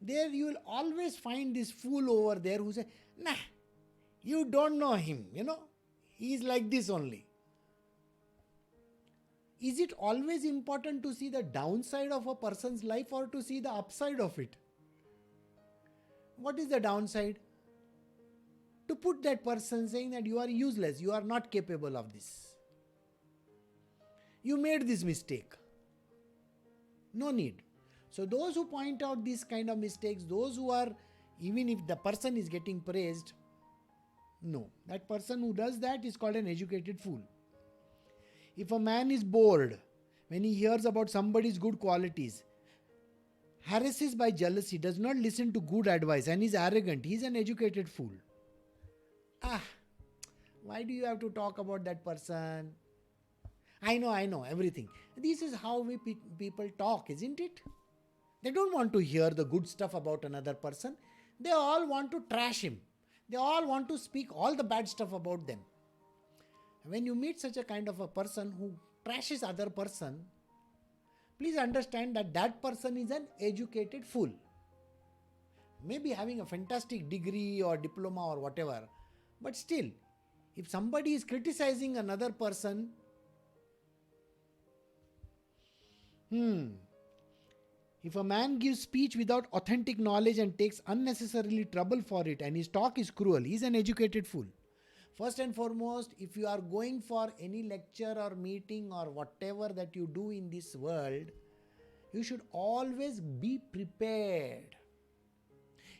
Speaker 1: there you will always find this fool over there who say, nah, you don't know him, he is like this only. Is it always important to see the downside of a person's life or to see the upside of it? What is the downside? To put that person saying that you are useless, you are not capable of this. You made this mistake. No need. So those who point out these kind of mistakes, those who are, even if the person is getting praised, no, that person who does that is called an educated fool. If a man is bored when he hears about somebody's good qualities, harasses by jealousy, does not listen to good advice and is arrogant, he is an educated fool. Why do you have to talk about that person? I know everything. This is how people talk, isn't it? They don't want to hear the good stuff about another person. They all want to trash him. They all want to speak all the bad stuff about them. When you meet such a kind of a person who trashes other person, please understand that that person is an educated fool. Maybe having a fantastic degree or diploma or whatever, but still, if somebody is criticizing another person, if a man gives speech without authentic knowledge and takes unnecessarily trouble for it and his talk is cruel, he is an educated fool. First and foremost, if you are going for any lecture or meeting or whatever that you do in this world, you should always be prepared.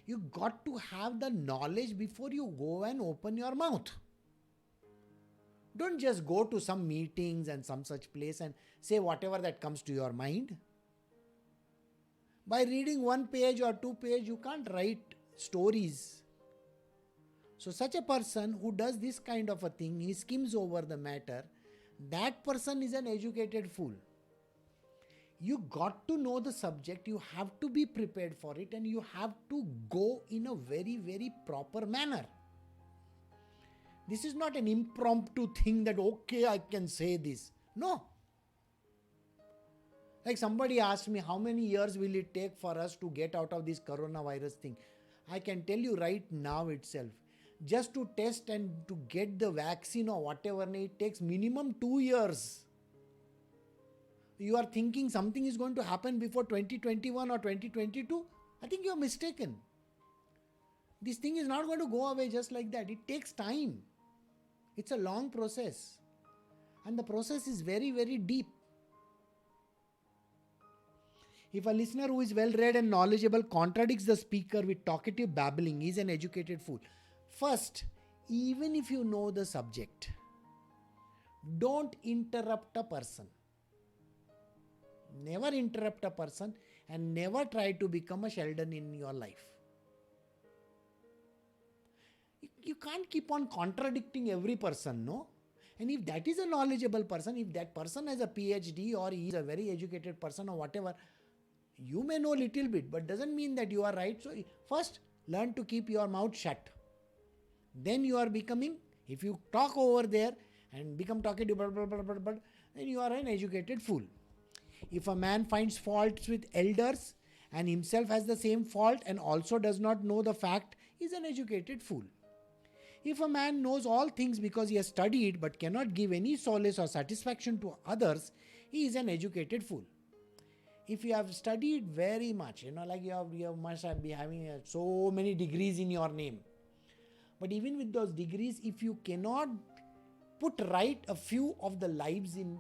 Speaker 1: You got to have the knowledge before you go and open your mouth. Don't just go to some meetings and some such place and say whatever that comes to your mind. By reading 1 page or 2 pages, you can't write stories. So such a person who does this kind of a thing, he skims over the matter, that person is an educated fool. You got to know the subject, you have to be prepared for it, and you have to go in a very, very proper manner. This is not an impromptu thing that, okay, I can say this. No. Like somebody asked me, how many years will it take for us to get out of this coronavirus thing? I can tell you right now itself. Just to test and to get the vaccine or whatever, it takes minimum 2 years. You are thinking something is going to happen before 2021 or 2022? I think you are mistaken. This thing is not going to go away just like that. It takes time. It's a long process. And the process is very, very deep. If a listener who is well read and knowledgeable contradicts the speaker with talkative babbling, he is an educated fool. First, even if you know the subject, don't interrupt a person. Never interrupt a person and never try to become a Sheldon in your life. You can't keep on contradicting every person, no? And if that is a knowledgeable person, if that person has a PhD or he is a very educated person or whatever, you may know little bit, but doesn't mean that you are right. So first, learn to keep your mouth shut. Then you are becoming, if you talk over there and become talkative, then you are an educated fool. If a man finds faults with elders and himself has the same fault and also does not know the fact, he is an educated fool. If a man knows all things because he has studied but cannot give any solace or satisfaction to others, he is an educated fool. If you have studied very much, like you must be having so many degrees in your name. But even with those degrees, if you cannot put right a few of the lives in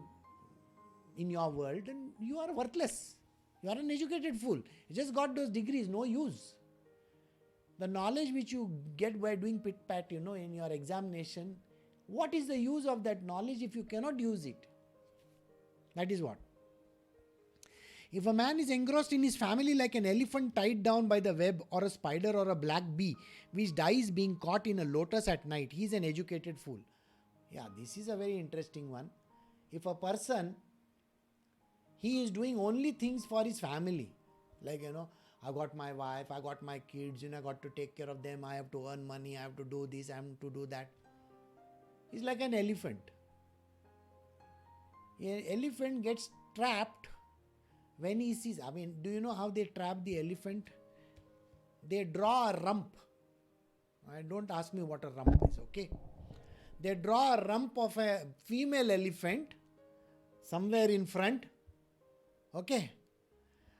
Speaker 1: your world, then you are worthless. You are an educated fool. You just got those degrees, no use. The knowledge which you get by doing pit-pat, in your examination, what is the use of that knowledge if you cannot use it? That is what. If a man is engrossed in his family like an elephant tied down by the web, or a spider or a black bee which dies being caught in a lotus at night, he is an educated fool. Yeah, this is a very interesting one. If a person, he is doing only things for his family, like, I got my wife, I got my kids, I got to take care of them, I have to earn money, I have to do this, I have to do that. He's like an elephant. An elephant gets trapped when he sees, do you know how they trap the elephant? They draw a rump. Don't ask me what a rump is, okay? They draw a rump of a female elephant somewhere in front, okay?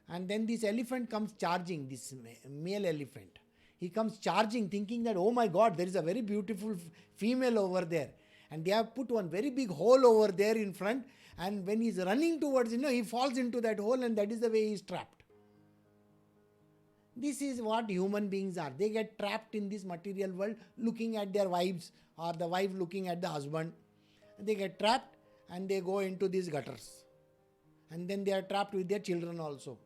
Speaker 1: And then this elephant comes charging, this male elephant. He comes charging thinking that, oh my God, there is a very beautiful female over there. And they have put one very big hole over there in front. And when he's running towards, he falls into that hole, and that is the way he is trapped. This is what human beings are. They get trapped in this material world looking at their wives, or the wife looking at the husband. They get trapped and they go into these gutters. And then they are trapped with their children also.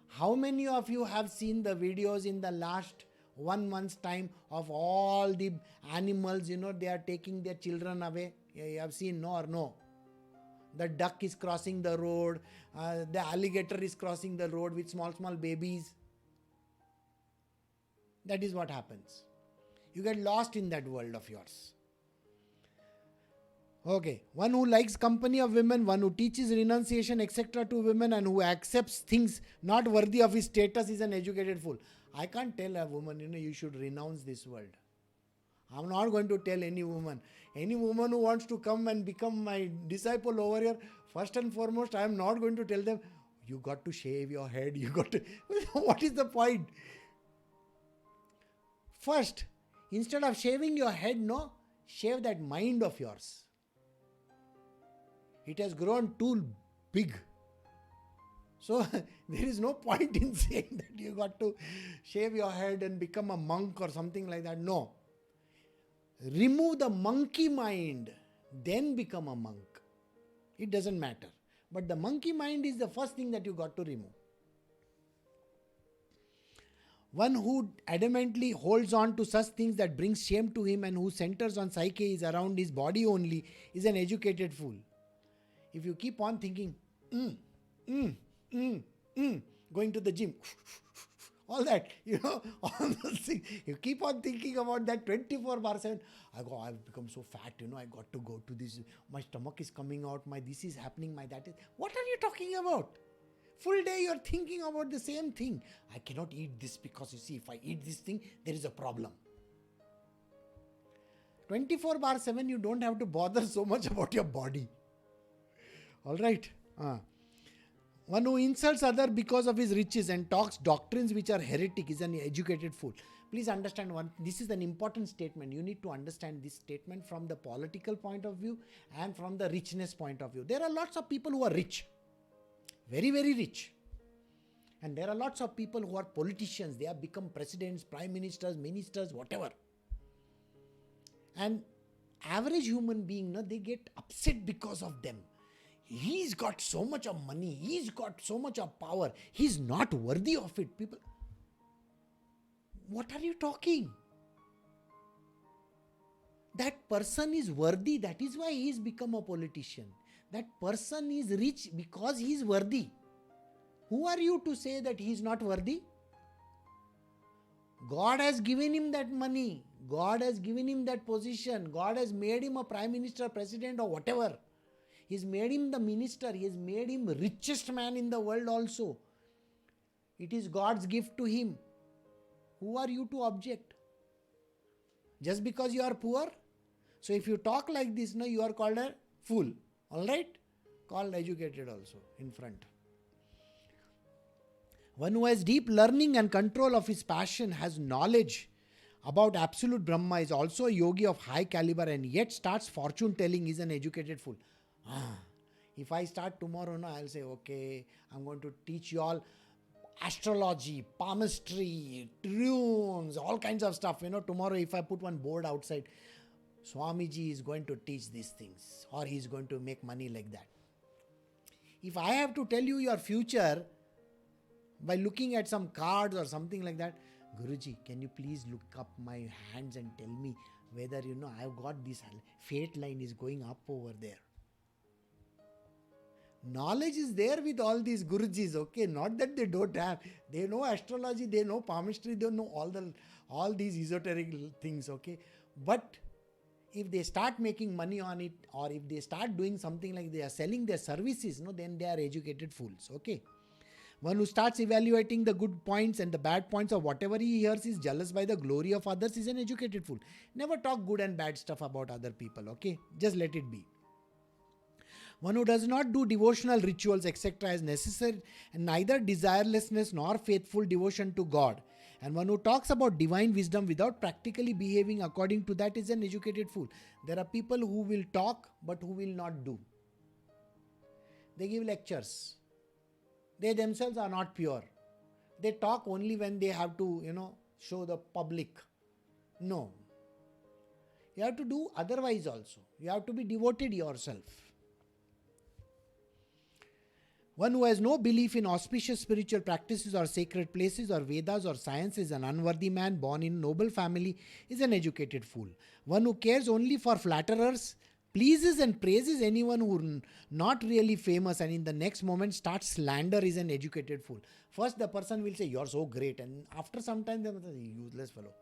Speaker 1: How many of you have seen the videos in the last 1 month's time of all the animals, they are taking their children away? You have seen, no or no? The duck is crossing the road, the alligator is crossing the road with small babies. That is what happens. You get lost in that world of yours. Okay, one who likes company of women, one who teaches renunciation, etc. to women, and who accepts things not worthy of his status is an educated fool. I can't tell a woman, you should renounce this world. I'm not going to tell any woman. Any woman who wants to come and become my disciple over here, first and foremost, I am not going to tell them, you got to shave your head, you got to... What is the point? First, instead of shaving your head, shave that mind of yours. It has grown too big. So there is no point in saying that you got to shave your head and become a monk or something like that. No. Remove the monkey mind, then become a monk. It doesn't matter. But the monkey mind is the first thing that you got to remove. One who adamantly holds on to such things that brings shame to him and who centers on psyche is around his body only is an educated fool. If you keep on thinking, going to the gym, all that, all those things, you keep on thinking about that 24/7. I've become so fat, I got to go to this, my stomach is coming out, this is happening, that is. What are you talking about? Full day you're thinking about the same thing. I cannot eat this because if I eat this thing, there is a problem. 24/7 you don't have to bother so much about your body. All right. One who insults other because of his riches and talks doctrines which are heretic is an educated fool. Please understand this is an important statement. You need to understand this statement from the political point of view and from the richness point of view. There are lots of people who are rich. Very, very rich. And there are lots of people who are politicians. They have become presidents, prime ministers, whatever. And average human being, they get upset because of them. He's got so much of money. He's got so much of power. He's not worthy of it. People, what are you talking? That person is worthy. That is why he has become a politician. That person is rich because he is worthy. Who are you to say that he is not worthy? God has given him that money. God has given him that position. God has made him a prime minister, president, or whatever. He's made him the minister. He has made him richest man in the world also. It is God's gift to him. Who are you to object? Just because you are poor? So if you talk like this, no, you are called a fool. Alright? Called educated also in front. One who has deep learning and control of his passion, has knowledge about absolute Brahma, is also a yogi of high caliber, and yet starts fortune telling, is an educated fool. If I start tomorrow, no, I'll say, okay, I'm going to teach you all astrology, palmistry, runes, all kinds of stuff. Tomorrow if I put one board outside, Swamiji is going to teach these things, or he is going to make money like that. If I have to tell you your future by looking at some cards or something like that, Guruji, can you please look up my hands and tell me whether, I've got this fate line is going up over there. Knowledge is there with all these Gurujis, okay? Not that they don't have. They know astrology, they know palmistry, they know all these esoteric things, okay? But if they start making money on it, or if they start doing something like they are selling their services, then they are educated fools, okay? One who starts evaluating the good points and the bad points of whatever he hears, is jealous by the glory of others, is an educated fool. Never talk good and bad stuff about other people, okay? Just let it be. One who does not do devotional rituals, etc. as necessary, and neither desirelessness nor faithful devotion to God. And one who talks about divine wisdom without practically behaving according to that, is an educated fool. There are people who will talk but who will not do. They give lectures. They themselves are not pure. They talk only when they have to, show the public. No. You have to do otherwise also. You have to be devoted yourself. One who has no belief in auspicious spiritual practices or sacred places or Vedas or science is an unworthy man born in a noble family, is an educated fool. One who cares only for flatterers, pleases and praises anyone who is not really famous, and in the next moment starts slander, is an educated fool. First the person will say, you're so great, and after some time they will say, useless fellow.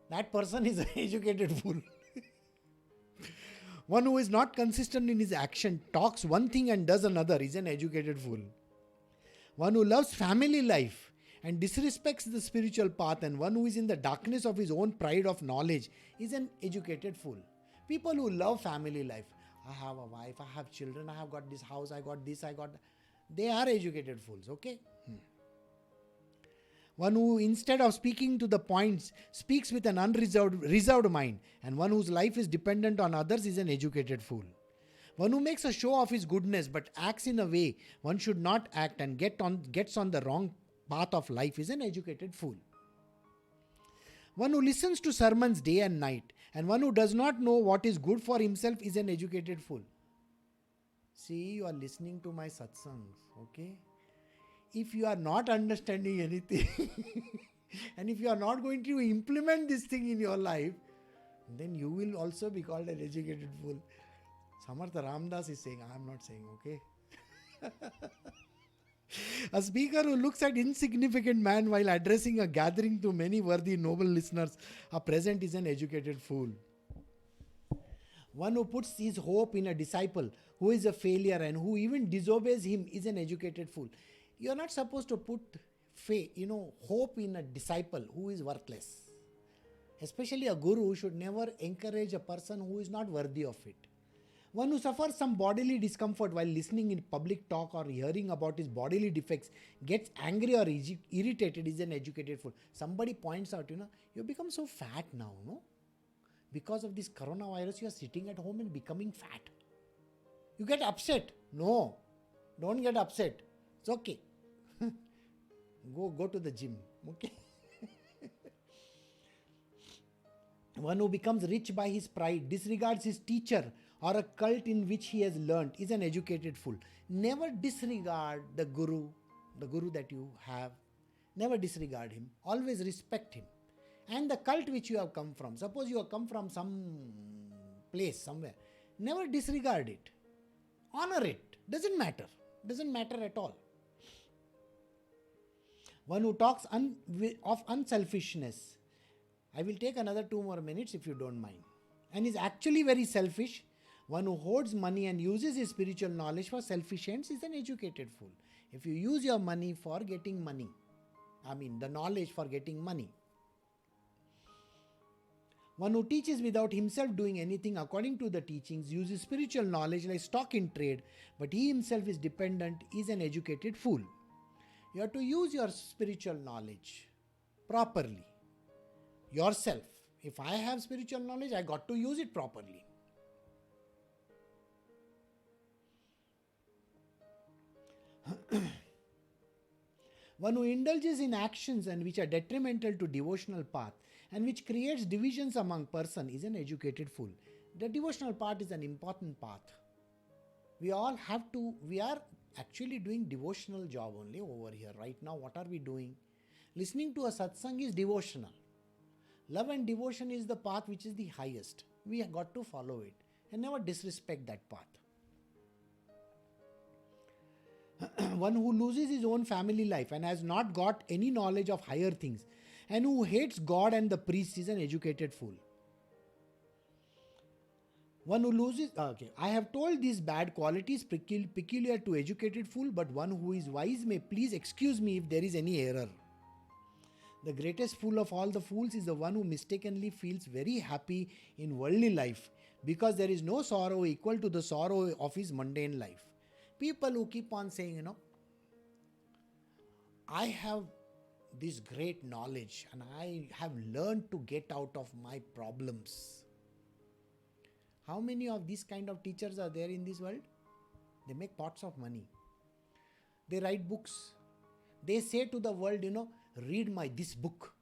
Speaker 1: That person is an educated fool. One who is not consistent in his action, talks one thing and does another, is an educated fool. One who loves family life and disrespects the spiritual path, and one who is in the darkness of his own pride of knowledge, is an educated fool. People who love family life, I have a wife, I have children, I have got this house, I got this, I got that. They are educated fools, okay? One who, instead of speaking to the points, speaks with an reserved mind, and one whose life is dependent on others, is an educated fool. One who makes a show of his goodness but acts in a way one should not act and gets on the wrong path of life, is an educated fool. One who listens to sermons day and night, and one who does not know what is good for himself, is an educated fool. See, you are listening to my satsangs, okay? If you are not understanding anything and if you are not going to implement this thing in your life, then you will also be called an educated fool. Samartha Ramdas is saying, I am not saying, okay? A speaker who looks at insignificant man while addressing a gathering to many worthy noble listeners are present, is an educated fool. One who puts his hope in a disciple who is a failure and who even disobeys him, is an educated fool. You are not supposed to put hope in a disciple who is worthless. Especially a guru should never encourage a person who is not worthy of it. One who suffers some bodily discomfort while listening in public talk or hearing about his bodily defects, gets angry or irritated, is an educated fool. Somebody points out, you become so fat now, no? Because of this coronavirus, you are sitting at home and becoming fat. You get upset. No, don't get upset. It's okay. Go to the gym, okay? One who becomes rich by his pride, disregards his teacher or a cult in which he has learnt, is an educated fool. Never disregard the guru that you have. Never disregard him. Always respect him. And the cult which you have come from. Suppose you have come from some place somewhere. Never disregard it. Honor it. Doesn't matter. Doesn't matter at all. One who talks of unselfishness. I will take another 2 more minutes if you don't mind. And is actually very selfish. One who hoards money and uses his spiritual knowledge for selfish ends is an educated fool. If you use your money for getting money, the knowledge for getting money. One who teaches without himself doing anything according to the teachings, uses spiritual knowledge like stock in trade, but he himself is dependent, is an educated fool. You have to use your spiritual knowledge properly. Yourself. If I have spiritual knowledge, I got to use it properly. One who indulges in actions and which are detrimental to devotional path and which creates divisions among person is an educated fool. The devotional path is an important path. We are actually doing devotional job only over here. Right now, what are we doing? Listening to a satsang is devotional. Love and devotion is the path which is the highest. We have got to follow it and never disrespect that path. One who loses his own family life and has not got any knowledge of higher things and who hates God and the priest is an educated fool. One who loses... I have told these bad qualities peculiar to educated fool, but one who is wise may please excuse me if there is any error. The greatest fool of all the fools is the one who mistakenly feels very happy in worldly life because there is no sorrow equal to the sorrow of his mundane life. People who keep on saying, I have this great knowledge and I have learned to get out of my problems. How many of these kind of teachers are there in this world? They make pots of money. They write books. They say to the world, read this book,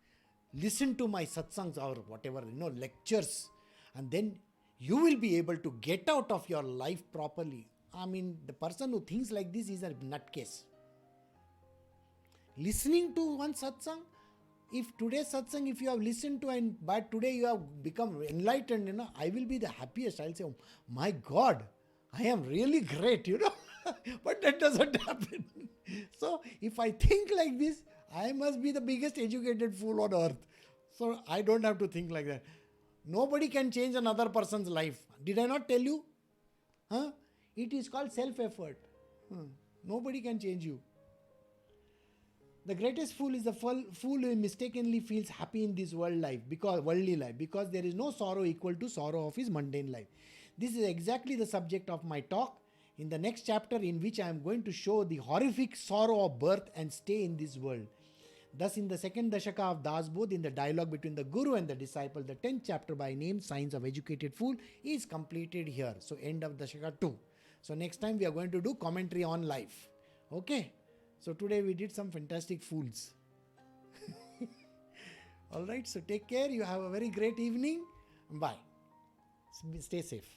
Speaker 1: listen to my satsangs or whatever, lectures, and then you will be able to get out of your life properly. The person who thinks like this is a nutcase. Listening to one satsang, if today's satsang, if you have listened to and by today you have become enlightened, I will be the happiest. I'll say, oh, my God, I am really great, but that doesn't happen. So if I think like this, I must be the biggest educated fool on earth. So I don't have to think like that. Nobody can change another person's life. Did I not tell you? It is called self-effort. Nobody can change you. The greatest fool is the fool who mistakenly feels happy in this worldly life, because there is no sorrow equal to sorrow of his mundane life. This is exactly the subject of my talk in the next chapter, in which I am going to show the horrific sorrow of birth and stay in this world. Thus, in the second Dashaka of Das Bodh, in the dialogue between the Guru and the disciple, the 10th chapter by name, Signs of Educated Fool, is completed here. So, end of Dashaka 2. So, next time we are going to do commentary on life. Okay. So, today we did some fantastic fools. Alright, so take care. You have a very great evening. Bye. Stay safe.